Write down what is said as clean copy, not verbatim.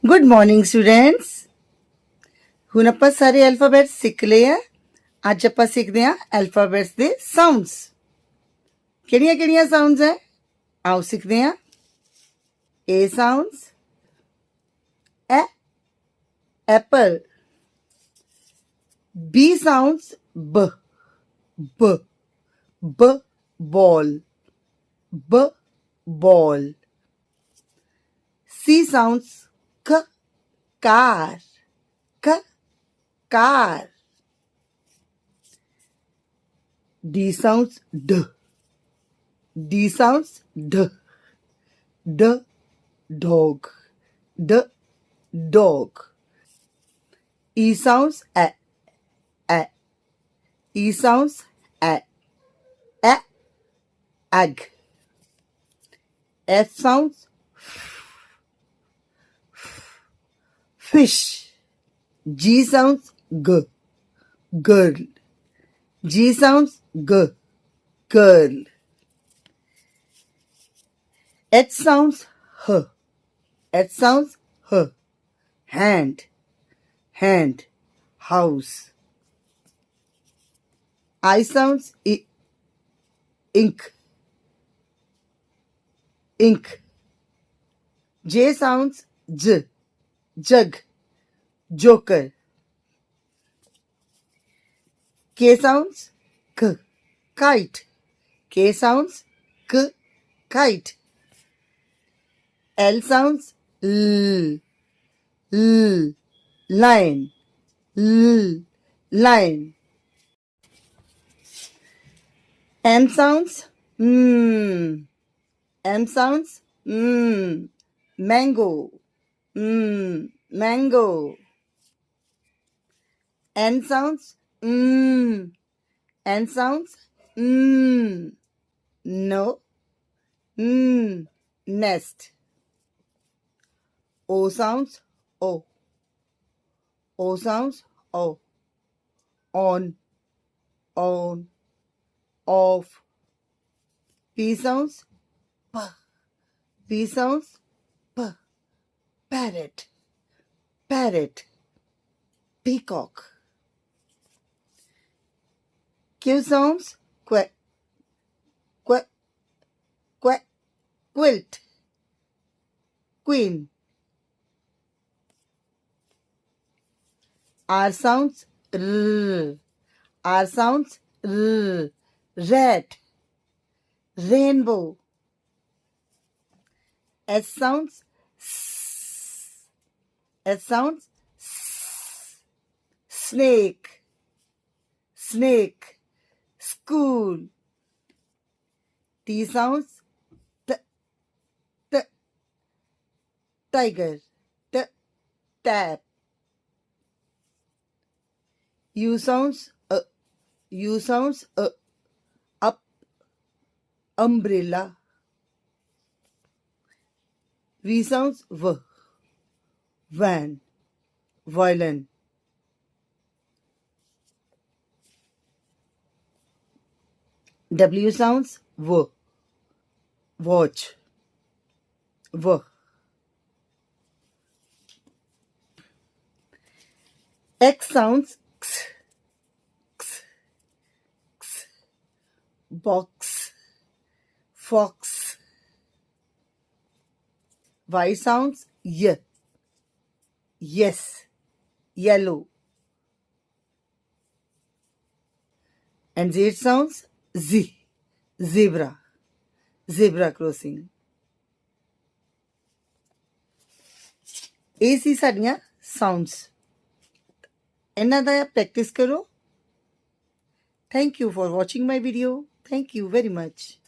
Good morning students. ਹੁਣ ਆਪਾਂ ਸਾਰੇ ਅਲਫਾਬੈਟਸ ਸਿੱਖ ਲਏ ਆ। ਅੱਜ ਆਪਾਂ ਸਿੱਖਦੇ ਹਾਂ ਅਲਫਾਬੈਟਸ ਦੇ ਸਾਊਂਡਸ। ਕਿਹੜੀਆਂ ਸਾਊਂਡਸ ਹੈ ਆਓ ਸਿੱਖਦੇ ਹਾਂ। A sounds apple. B sounds b ball. Ball. C sounds car. Car. D sounds D sounds dog. Dog. E sounds E sounds egg. F sounds fish. G sounds girl. G sounds girl. H sounds H sounds hand. House. I sounds ink. J sounds jug. Joker. K sounds kite. K sounds kite. L sounds lion. Lion. M sounds M sounds mango. Mango. N sounds N sounds no. Nest. O sounds O. O sounds O. On. Off. P sounds P. P sounds P. Parrot. Peacock. Q sounds quilt. Queen. R sounds R sounds rat. Rainbow. S sounds snake. School. T sounds tiger. Tap. U sounds up. Umbrella. V sounds van. Violin. W sounds watch. X sounds box. Fox. Y sounds yes. Yellow. And Z sounds zebra. Zebra crossing. ਇਹ ਸੀ ਸਾਡੀਆਂ sounds. ਇਹਨਾਂ ਦਾ practice ਕਰੋ। Thank you for watching my video. Thank you very much.